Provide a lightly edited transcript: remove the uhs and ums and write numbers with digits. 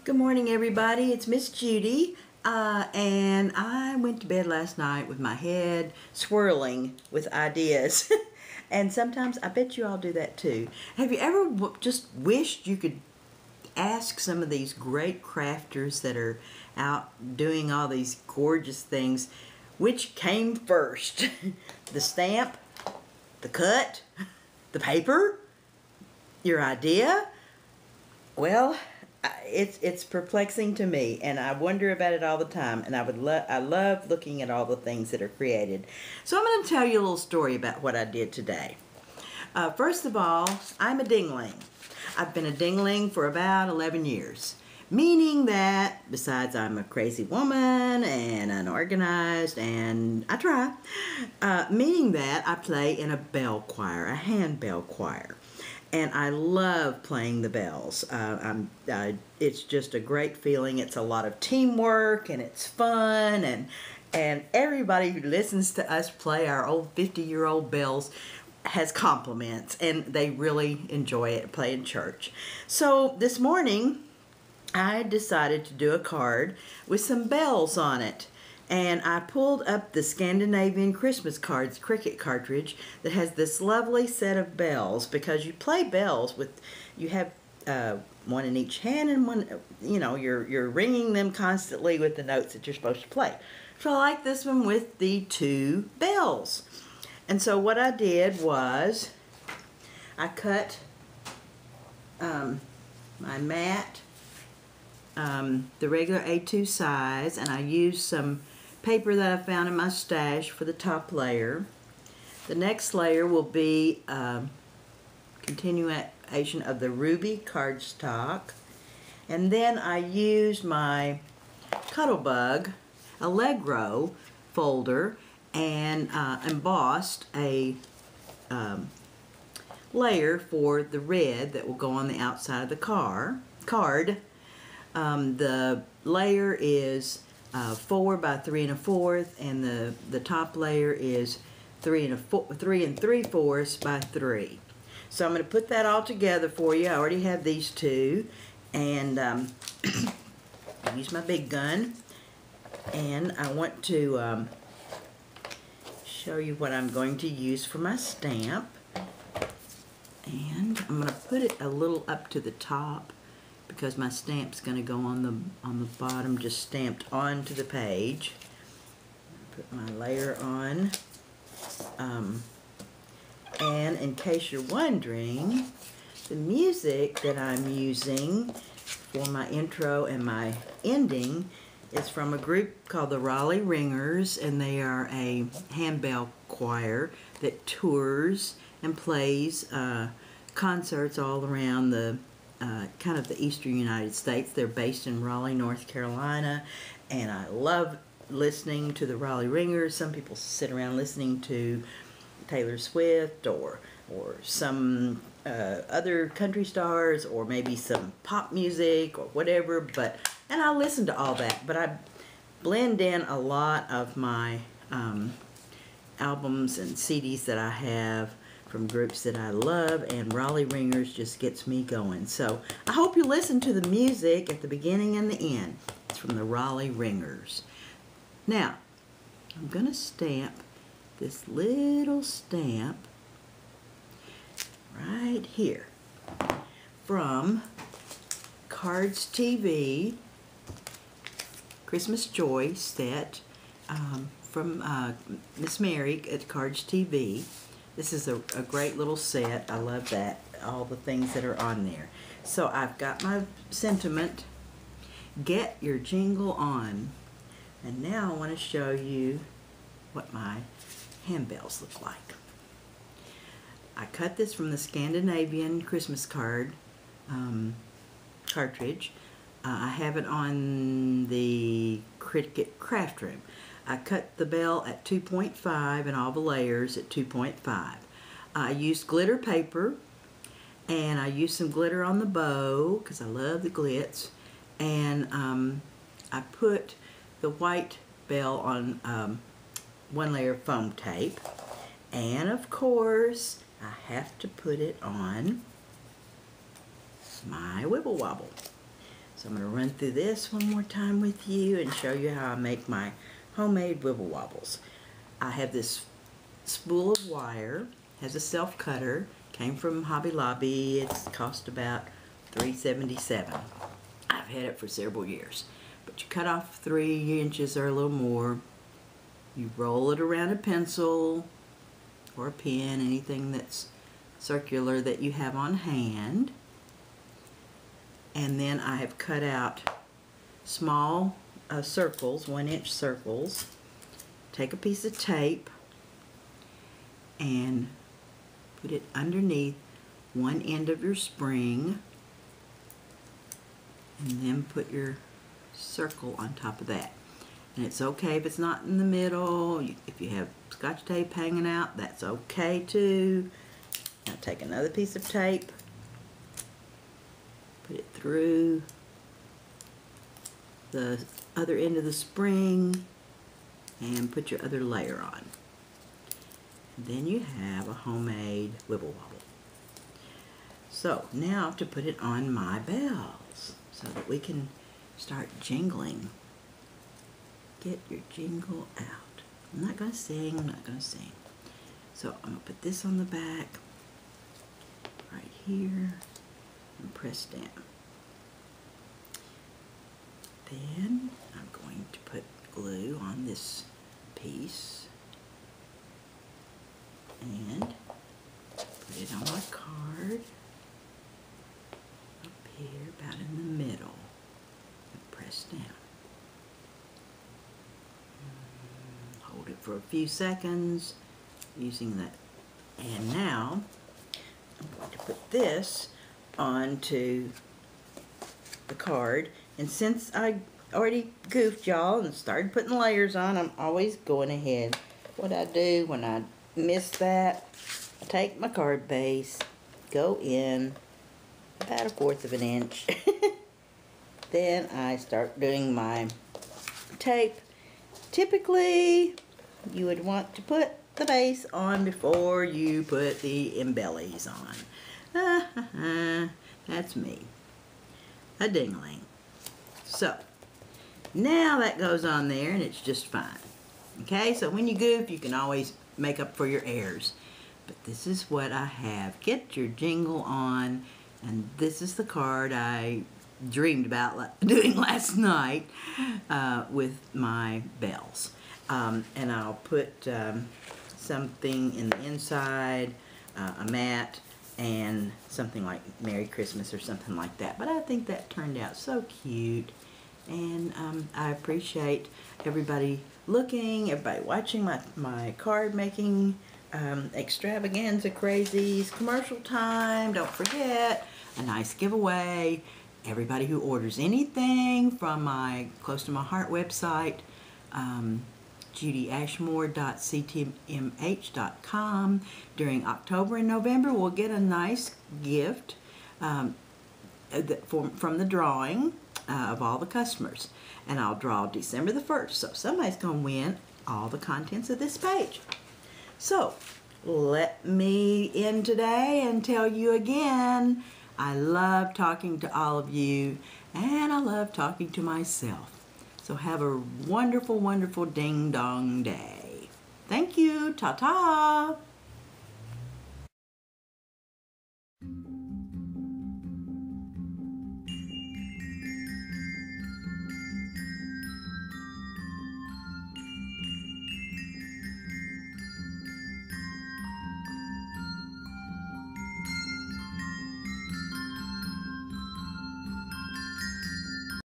Good morning, everybody. It's Miss Judy, and I went to bed last night with my head swirling with ideas. And sometimes I bet you all do that too. Have you ever just wished you could ask some of these great crafters that are out doing all these gorgeous things, which came first? The stamp, the cut, the paper, your idea? Well, it's perplexing to me, and I wonder about it all the time, and I love looking at all the things that are created. So I'm going to tell you a little story about what I did today. First of all, I'm a dingling. I've been a dingling for about 11 years, meaning that besides I'm a crazy woman and unorganized, and I try, meaning that I play in a bell choir, a hand bell choir. And I love playing the bells. It's just a great feeling. It's a lot of teamwork, and it's fun, and everybody who listens to us play our old 50-year-old bells has compliments, and they really enjoy it, play in church. So this morning, I decided to do a card with some bells on it. And I pulled up the Ding-a-ling Christmas cards cricket cartridge that has this lovely set of bells, because you play bells with, you have one in each hand, and one, you know, you're ringing them constantly with the notes that you're supposed to play. So I like this one with the two bells. And so what I did was I cut my mat, the regular A2 size, and I used some paper that I found in my stash for the top layer. The next layer will be continuation of the ruby cardstock, and then I used my Cuttlebug Allegro folder and embossed a layer for the red that will go on the outside of the card. The layer is 4 by 3 1/4, and the top layer is 3 3/4 by 3. So I'm going to put that all together for you. I already have these two, and I use my big gun, and I want to show you what I'm going to use for my stamp. And I'm going to put it a little up to the top, because my stamp's going to go on the bottom, just stamped onto the page. Put my layer on. And in case you're wondering, the music that I'm using for my intro and my ending is from a group called the Raleigh Ringers, and they are a handbell choir that tours and plays concerts all around the kind of the eastern United States. They're based in Raleigh, North Carolina, and I love listening to the Raleigh Ringers. Some people sit around listening to Taylor Swift or some other country stars, or maybe some pop music or whatever, and I listen to all that, but I blend in a lot of my albums and CDs that I have from groups that I love, and Raleigh Ringers just gets me going. So I hope you listen to the music at the beginning and the end. It's from the Raleigh Ringers. Now, I'm going to stamp this little stamp right here from Cards TV Christmas Joy set from Miss Mary at Cards TV. This is a great little set. I love that, all the things that are on there. So I've got my sentiment, get your jingle on. And now I want to show you what my handbells look like. I cut this from the Scandinavian Christmas card cartridge. I have it on the Cricut Craft Room. I cut the bell at 2.5 and all the layers at 2.5. I used glitter paper, and I used some glitter on the bow because I love the glitz, and I put the white bell on one layer of foam tape, and of course I have to put it on my Wibble Wobble. So I'm going to run through this one more time with you and show you how I make my homemade wibble wobbles. I have this spool of wire, has a self cutter, came from Hobby Lobby. It's cost about $3.77. I've had it for several years. But you cut off 3 inches or a little more. You roll it around a pencil or a pen, anything that's circular that you have on hand. And then I have cut out small circles, 1-inch circles. Take a piece of tape and put it underneath one end of your spring, and then put your circle on top of that. And it's okay if it's not in the middle. If you have Scotch tape hanging out, that's okay too. Now take another piece of tape, put it through the other end of the spring, and put your other layer on. And then you have a homemade wibble wobble. So now to put it on my bells so that we can start jingling. Get your jingle out. I'm not going to sing, I'm not going to sing. So I'm going to put this on the back, right here, and press down. Then I'm going to put glue on this piece and put it on my card up here about in the middle and press down. Hold it for a few seconds using that. And now I'm going to put this onto the card. And since I already goofed y'all and started putting layers on, I'm always going ahead. What I do when I miss that, I take my card base, go in about 1/4 of an inch. Then I start doing my tape. Typically, you would want to put the base on before you put the embellies on. That's me. A ding-a-ling. So, now that goes on there and it's just fine. Okay, so when you goof, you can always make up for your errors. But this is what I have. Get your jingle on, and this is the card I dreamed about doing last night with my bells. And I'll put something in the inside, a mat, and something like Merry Christmas or something like that. But I think that turned out so cute. And I appreciate everybody looking, everybody watching my card making extravaganza crazies. Commercial time, don't forget, a nice giveaway. Everybody who orders anything from my Close to My Heart website, judyashmore.ctmh.com, during October and November will get a nice gift from the drawing of all the customers. And I'll draw December the 1st, so somebody's going to win all the contents of this page. So let me end today and tell you again, I love talking to all of you, and I love talking to myself. So have a wonderful, wonderful ding-dong day. Thank you. Ta-ta.